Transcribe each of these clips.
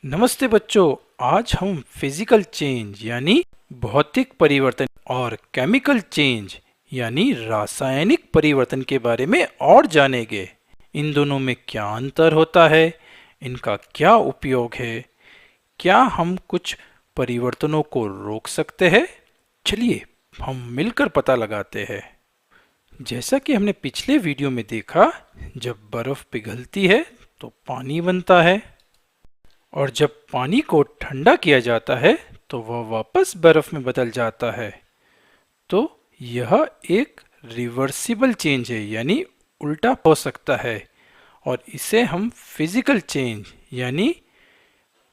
नमस्ते बच्चों। आज हम फिजिकल चेंज यानी भौतिक परिवर्तन और केमिकल चेंज यानी रासायनिक परिवर्तन के बारे में और जानेंगे। इन दोनों में क्या अंतर होता है, इनका क्या उपयोग है, क्या हम कुछ परिवर्तनों को रोक सकते हैं। चलिए हम मिलकर पता लगाते हैं। जैसा कि हमने पिछले वीडियो में देखा, जब बर्फ पिघलती है तो पानी बनता है और जब पानी को ठंडा किया जाता है तो वह वापस बर्फ में बदल जाता है। तो यह एक रिवर्सिबल चेंज है यानी उल्टा हो सकता है और इसे हम फिजिकल चेंज यानी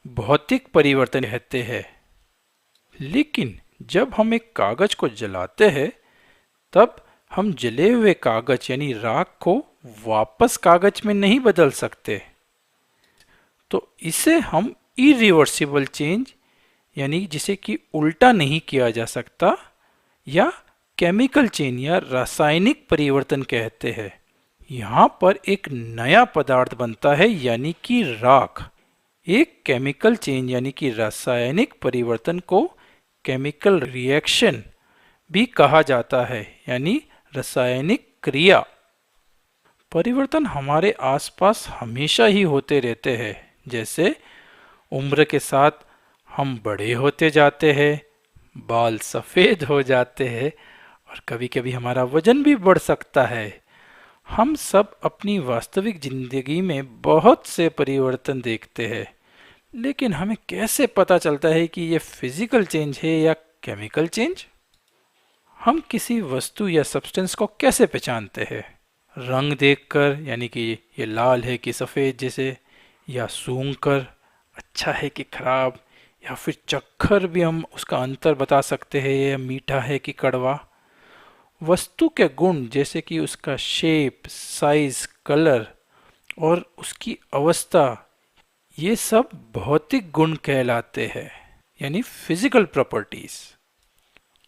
भौतिक परिवर्तन कहते हैं। लेकिन जब हम एक कागज को जलाते हैं तब हम जले हुए कागज यानी राख को वापस कागज में नहीं बदल सकते। तो इसे हम इरिवर्सिबल चेंज यानी जिसे कि उल्टा नहीं किया जा सकता या केमिकल चेंज या रासायनिक परिवर्तन कहते हैं। यहाँ पर एक नया पदार्थ बनता है यानी कि राख। एक केमिकल चेंज यानी कि रासायनिक परिवर्तन को केमिकल रिएक्शन भी कहा जाता है यानी रासायनिक क्रिया। परिवर्तन हमारे आसपास हमेशा ही होते रहते हैं। जैसे उम्र के साथ हम बड़े होते जाते हैं, बाल सफ़ेद हो जाते हैं और कभी-कभी हमारा वजन भी बढ़ सकता है। हम सब अपनी वास्तविक जिंदगी में बहुत से परिवर्तन देखते हैं, लेकिन हमें कैसे पता चलता है कि ये फिजिकल चेंज है या केमिकल चेंज? हम किसी वस्तु या सब्सटेंस को कैसे पहचानते हैं? रंग देखकर यानी कि ये लाल है कि सफ़ेद जैसे, या सूंघकर अच्छा है कि खराब, या फिर चखकर भी हम उसका अंतर बता सकते हैं ये मीठा है कि कड़वा। वस्तु के गुण जैसे कि उसका शेप, साइज, कलर और उसकी अवस्था, ये सब भौतिक गुण कहलाते हैं यानी फिजिकल प्रॉपर्टीज।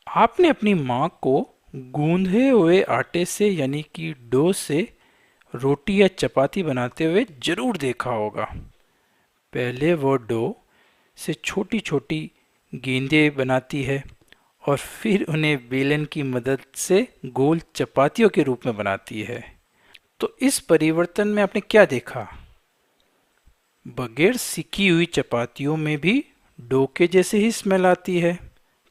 आपने अपनी माँ को गूंधे हुए आटे से यानी कि डो से रोटी या चपाती बनाते हुए जरूर देखा होगा। पहले वो डो से छोटी छोटी गेंदें बनाती है और फिर उन्हें बेलन की मदद से गोल चपातियों के रूप में बनाती है। तो इस परिवर्तन में आपने क्या देखा? बगैर सिकी हुई चपातियों में भी डो के जैसे ही स्मेल आती है,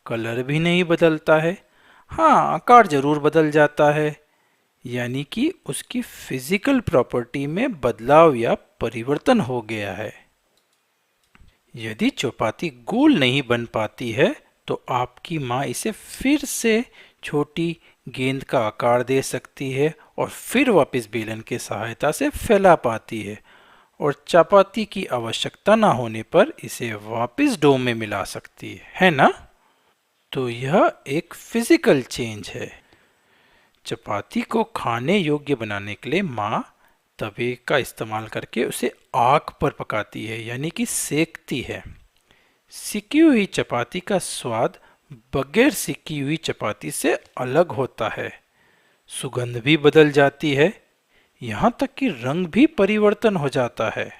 कलर भी नहीं बदलता है, हाँ आकार जरूर बदल जाता है, यानी कि उसकी फिजिकल प्रॉपर्टी में बदलाव या परिवर्तन हो गया है। यदि चपाती गोल नहीं बन पाती है तो आपकी माँ इसे फिर से छोटी गेंद का आकार दे सकती है और फिर वापस बेलन की सहायता से फैला पाती है और चपाती की आवश्यकता ना होने पर इसे वापस डो में मिला सकती है ना? तो यह एक फिजिकल चेंज है। चपाती को खाने योग्य बनाने के लिए माँ तवे का इस्तेमाल करके उसे आग पर पकाती है यानी कि सेकती है। सिकी हुई चपाती का स्वाद बगैर सिकी हुई चपाती से अलग होता है, सुगंध भी बदल जाती है, यहाँ तक कि रंग भी परिवर्तन हो जाता है।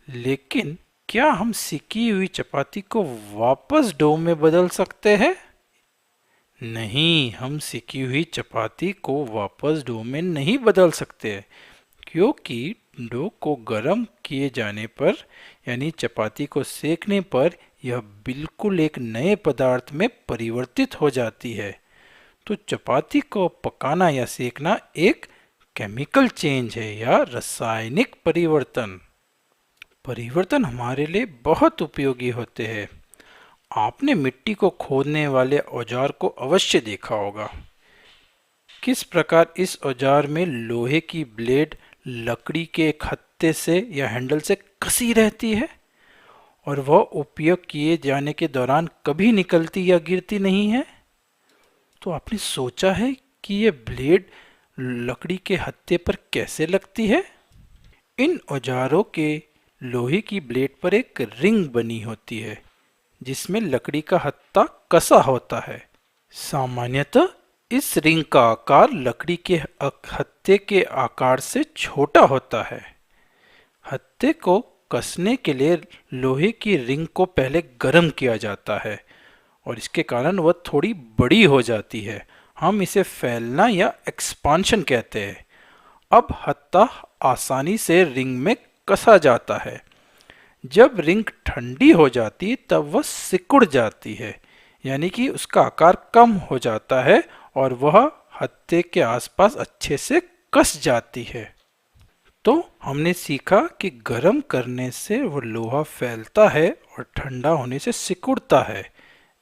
लेकिन क्या हम सिकी हुई चपाती को वापस डो में बदल सकते हैं? नहीं, हम सिकी हुई चपाती को वापस डो में नहीं बदल सकते, क्योंकि डो को गर्म किए जाने पर यानी चपाती को सेकने पर यह बिल्कुल एक नए पदार्थ में परिवर्तित हो जाती है। तो चपाती को पकाना या सेकना एक केमिकल चेंज है या रासायनिक परिवर्तन। परिवर्तन हमारे लिए बहुत उपयोगी होते हैं। आपने मिट्टी को खोदने वाले औजार को अवश्य देखा होगा। किस प्रकार इस औजार में लोहे की ब्लेड लकड़ी के एक हत्थे से या हैंडल से कसी रहती है और वह उपयोग किए जाने के दौरान कभी निकलती या गिरती नहीं है। तो आपने सोचा है कि यह ब्लेड लकड़ी के हत्थे पर कैसे लगती है? इन औजारों के लोहे की ब्लेड पर एक रिंग बनी होती है जिसमें लकड़ी का हत्था कसा होता है। सामान्यतः इस रिंग का आकार लकड़ी के हत्थे के आकार से छोटा होता है। हत्थे को कसने के लिए लोहे की रिंग को पहले गर्म किया जाता है और इसके कारण वह थोड़ी बड़ी हो जाती है। हम इसे फैलना या एक्सपांशन कहते हैं। अब हत्था आसानी से रिंग में कसा जाता है। जब रिंग ठंडी हो जाती तब वह सिकुड़ जाती है, यानी कि उसका आकार कम हो जाता है और वह हत्थे के आसपास अच्छे से कस जाती है। तो हमने सीखा कि गर्म करने से वो लोहा फैलता है और ठंडा होने से सिकुड़ता है।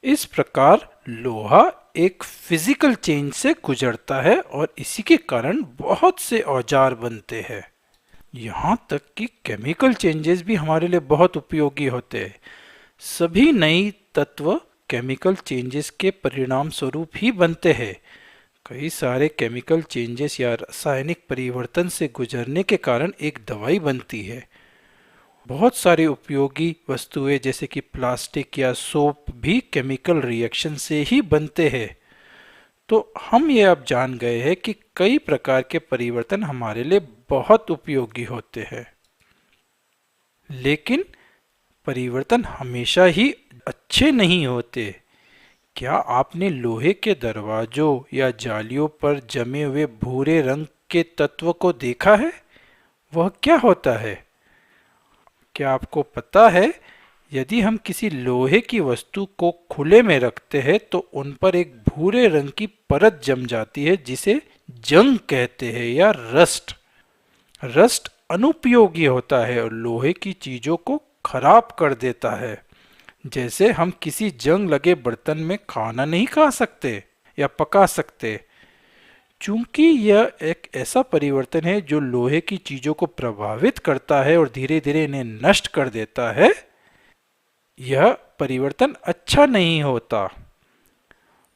इस प्रकार लोहा एक फिजिकल चेंज से गुजरता है और इसी के कारण बहुत से औजार बनते हैं। यहाँ तक कि केमिकल चेंजेस भी हमारे लिए बहुत उपयोगी होते हैं। सभी नई तत्व केमिकल चेंजेस के परिणाम स्वरूप ही बनते हैं। कई सारे केमिकल चेंजेस या रासायनिक परिवर्तन से गुजरने के कारण एक दवाई बनती है। बहुत सारी उपयोगी वस्तुएं जैसे कि प्लास्टिक या सोप भी केमिकल रिएक्शन से ही बनते हैं। तो हम ये अब जान गए हैं कि कई प्रकार के परिवर्तन हमारे लिए बहुत उपयोगी होते हैं। लेकिन परिवर्तन हमेशा ही अच्छे नहीं होते। क्या आपने लोहे के दरवाजों या जालियों पर जमे हुए भूरे रंग के तत्व को देखा है? वह क्या होता है? क्या आपको पता है, यदि हम किसी लोहे की वस्तु को खुले में रखते हैं तो उन पर एक भूरे रंग की परत जम जाती है जिसे जंग कहते हैं या रस्ट। रस्ट अनुपयोगी होता है और लोहे की चीजों को खराब कर देता है। जैसे हम किसी जंग लगे बर्तन में खाना नहीं खा सकते या पका सकते। चूंकि यह एक ऐसा परिवर्तन है जो लोहे की चीजों को प्रभावित करता है और धीरे धीरे इन्हें नष्ट कर देता है, यह परिवर्तन अच्छा नहीं होता।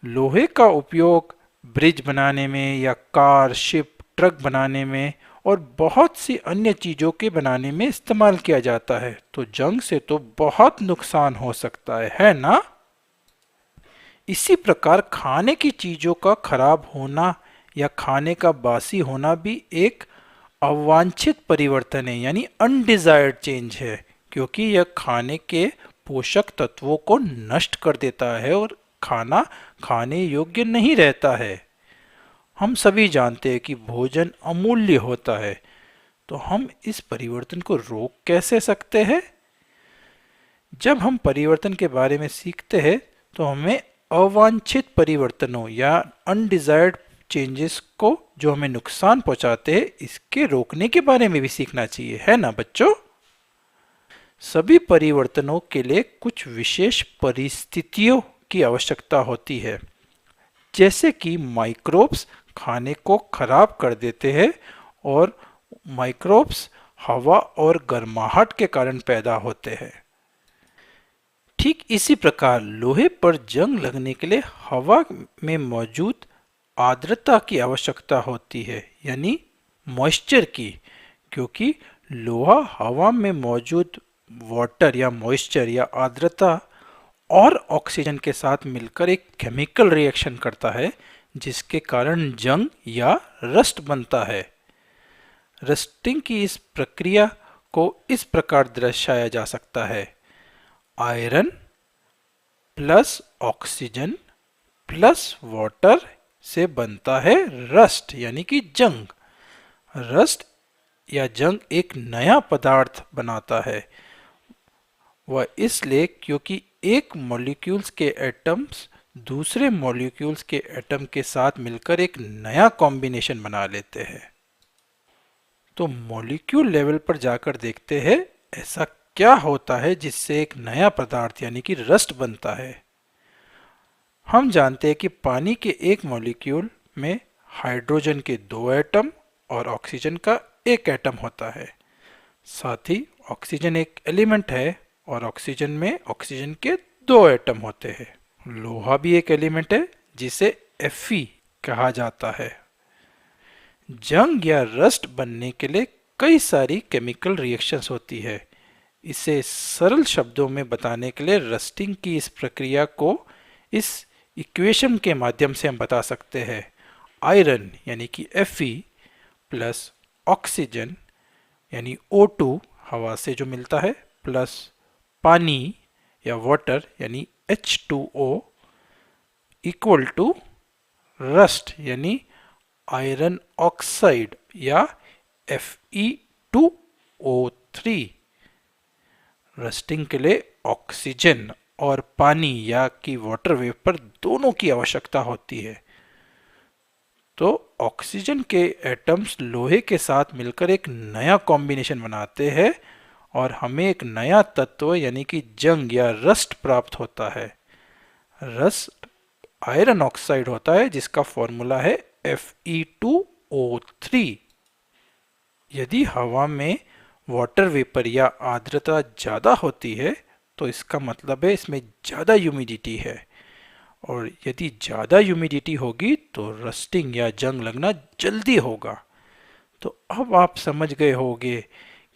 लोहे का उपयोग ब्रिज बनाने में या कार, शिप, ट्रक बनाने में और बहुत सी अन्य चीजों के बनाने में इस्तेमाल किया जाता है। तो जंग से तो बहुत नुकसान हो सकता है ना? इसी प्रकार खाने की चीजों का खराब होना या खाने का बासी होना भी एक अवांछित परिवर्तन है, यानी अनडिजायर्ड चेंज है, क्योंकि यह खाने के पोषक तत्वों को नष्ट कर देता है और खाना खाने योग्य नहीं रहता है। हम सभी जानते हैं कि भोजन अमूल्य होता है, तो हम इस परिवर्तन को रोक कैसे सकते हैं? जब हम परिवर्तन के बारे में सीखते हैं तो हमें अवांछित परिवर्तनों या अनडिजायर्ड चेंजेस को जो हमें नुकसान पहुंचाते हैं इसके रोकने के बारे में भी सीखना चाहिए, है ना बच्चों? सभी परिवर्तनों के लिए कुछ विशेष परिस्थितियों की आवश्यकता होती है। जैसे कि माइक्रोब्स खाने को खराब कर देते हैं और माइक्रोब्स हवा और गर्माहट के कारण पैदा होते हैं। ठीक इसी प्रकार लोहे पर जंग लगने के लिए हवा में मौजूद आर्द्रता की आवश्यकता होती है, यानी मॉइस्चर की, क्योंकि लोहा हवा में मौजूद वाटर या मॉइस्चर या आर्द्रता और ऑक्सीजन के साथ मिलकर एक केमिकल रिएक्शन करता है जिसके कारण जंग या रस्ट बनता है। रस्टिंग की इस प्रक्रिया को इस प्रकार दर्शाया जा सकता है: iron plus oxygen plus water से बनता है रस्ट, यानी कि जंग। रस्ट या जंग एक नया पदार्थ बनाता है। वह इसलिए क्योंकि एक मॉलिक्यूल्स के एटम्स दूसरे मॉलिक्यूल्स के एटम के साथ मिलकर एक नया कॉम्बिनेशन बना लेते हैं। तो मॉलिक्यूल लेवल पर जाकर देखते हैं ऐसा क्या होता है जिससे एक नया पदार्थ यानी कि रस्ट बनता है। हम जानते हैं कि पानी के एक मॉलिक्यूल में हाइड्रोजन के 2 एटम और ऑक्सीजन का 1 एटम होता है। साथ ही ऑक्सीजन एक एलिमेंट है और ऑक्सीजन में ऑक्सीजन के 2 एटम होते हैं। लोहा भी एक एलिमेंट है जिसे Fe कहा जाता है। जंग या रस्ट बनने के लिए कई सारी केमिकल रिएक्शंस होती है। इसे सरल शब्दों में बताने के लिए रस्टिंग की इस प्रक्रिया को इस इक्वेशन के माध्यम से हम बता सकते हैं। आयरन यानी कि Fe प्लस ऑक्सीजन यानी O2 हवा से जो मिलता है, प्लस पानी या वाटर यानी H2O इक्वल टू रस्ट यानी आयरन ऑक्साइड या Fe2O3। रस्टिंग के लिए ऑक्सीजन और पानी या कि वाटर वेपर दोनों की आवश्यकता होती है। तो ऑक्सीजन के एटम्स लोहे के साथ मिलकर एक नया कॉम्बिनेशन बनाते हैं और हमें एक नया तत्व यानी कि जंग या रस्ट प्राप्त होता है। रस्ट आयरन ऑक्साइड होता है जिसका फॉर्मूला है Fe2O3। यदि हवा में वाटर वेपर या आर्द्रता ज़्यादा होती है तो इसका मतलब है इसमें ज़्यादा ह्यूमिडिटी है, और यदि ज़्यादा ह्यूमिडिटी होगी तो रस्टिंग या जंग लगना जल्दी होगा। तो अब आप समझ गए होंगे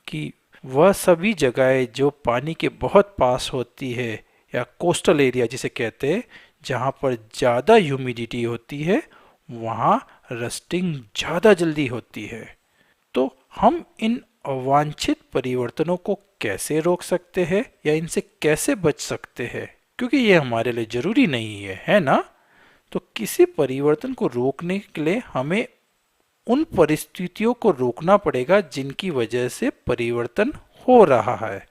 कि वह सभी जगहें जो पानी के बहुत पास होती है या कोस्टल एरिया जिसे कहते हैं, जहाँ पर ज़्यादा ह्यूमिडिटी होती है, वहाँ रस्टिंग ज़्यादा जल्दी होती है। तो हम इन अवांछित परिवर्तनों को कैसे रोक सकते हैं या इनसे कैसे बच सकते हैं, क्योंकि ये हमारे लिए ज़रूरी नहीं है ना। तो किसी परिवर्तन को रोकने के लिए हमें उन परिस्थितियों को रोकना पड़ेगा जिनकी वजह से परिवर्तन हो रहा है।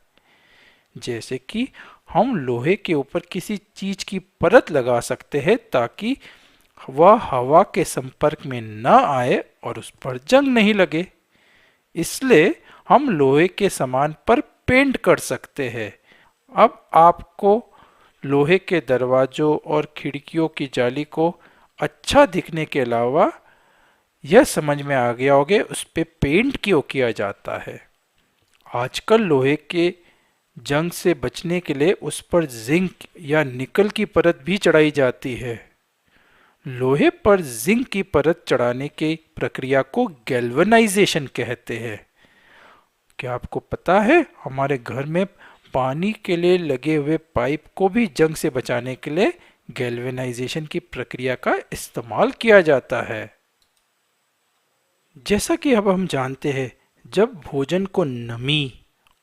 जैसे कि हम लोहे के ऊपर किसी चीज की परत लगा सकते हैं ताकि वह हवा के संपर्क में न आए और उस पर जंग नहीं लगे। इसलिए हम लोहे के सामान पर पेंट कर सकते हैं। अब आपको लोहे के दरवाजों और खिड़कियों की जाली को अच्छा दिखने के अलावा यह समझ में आ गया होगा उस पे पेंट क्यों किया जाता है। आजकल लोहे के जंग से बचने के लिए उस पर जिंक या निकल की परत भी चढ़ाई जाती है। लोहे पर जिंक की परत चढ़ाने की प्रक्रिया को गैल्वेनाइजेशन कहते हैं। क्या आपको पता है हमारे घर में पानी के लिए लगे हुए पाइप को भी जंग से बचाने के लिए गैल्वेनाइजेशन की प्रक्रिया का इस्तेमाल किया जाता है। जैसा कि अब हम जानते हैं, जब भोजन को नमी,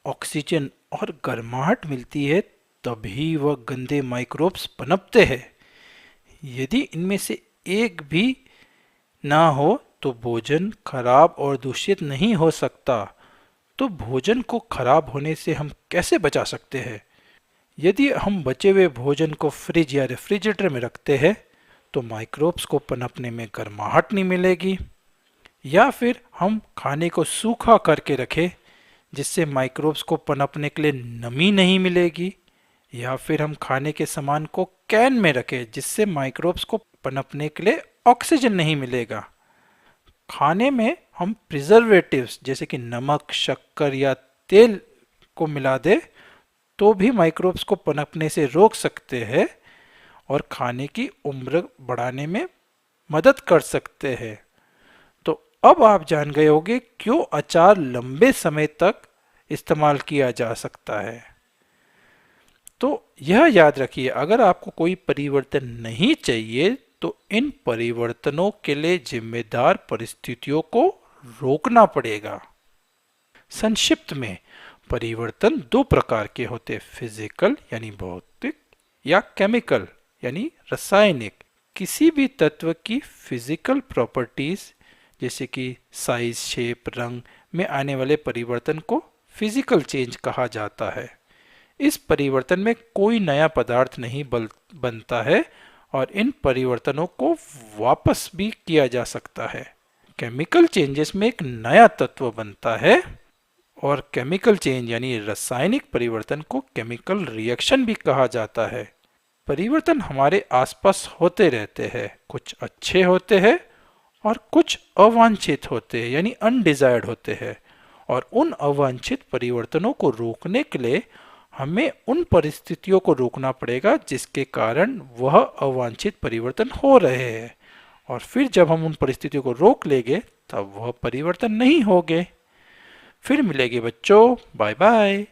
ऑक्सीजन और गर्माहट मिलती है तभी वह गंदे माइक्रोब्स पनपते हैं। यदि इनमें से एक भी ना हो तो भोजन खराब और दूषित नहीं हो सकता। तो भोजन को खराब होने से हम कैसे बचा सकते हैं? यदि हम बचे हुए भोजन को फ्रिज या रेफ्रिजरेटर में रखते हैं तो माइक्रोब्स को पनपने में गर्माहट नहीं मिलेगी। या फिर हम खाने को सूखा करके रखें जिससे माइक्रोब्स को पनपने के लिए नमी नहीं मिलेगी। या फिर हम खाने के सामान को कैन में रखें जिससे माइक्रोब्स को पनपने के लिए ऑक्सीजन नहीं मिलेगा। खाने में हम प्रिजर्वेटिव्स जैसे कि नमक, शक्कर या तेल को मिला दे तो भी माइक्रोब्स को पनपने से रोक सकते हैं और खाने की उम्र बढ़ाने में मदद कर सकते हैं। तो अब आप जान गए होंगे क्यों अचार लंबे समय तक इस्तेमाल किया जा सकता है। तो यह याद रखिए, अगर आपको कोई परिवर्तन नहीं चाहिए तो इन परिवर्तनों के लिए जिम्मेदार परिस्थितियों को रोकना पड़ेगा। संक्षिप्त में परिवर्तन दो प्रकार के होते हैं, फिजिकल यानी भौतिक या केमिकल यानी रासायनिक। किसी भी तत्व की फिजिकल प्रॉपर्टीज जैसे कि साइज, शेप, रंग में आने वाले परिवर्तन को फिजिकल चेंज कहा जाता है। इस परिवर्तन में कोई नया पदार्थ नहीं बनता है और इन परिवर्तनों को वापस भी किया जा सकता है। केमिकल चेंजेस में एक नया तत्व बनता है और केमिकल चेंज यानी रासायनिक परिवर्तन को केमिकल रिएक्शन भी कहा जाता है। परिवर्तन हमारे आसपास होते रहते हैं, कुछ अच्छे होते हैं और कुछ अवांछित होते हैं यानी अनडिजायर्ड होते हैं। और उन अवांछित परिवर्तनों को रोकने के लिए हमें उन परिस्थितियों को रोकना पड़ेगा जिसके कारण वह अवांछित परिवर्तन हो रहे हैं। और फिर जब हम उन परिस्थितियों को रोक लेंगे तब वह परिवर्तन नहीं होंगे। फिर मिलेंगे बच्चों, बाय बाय।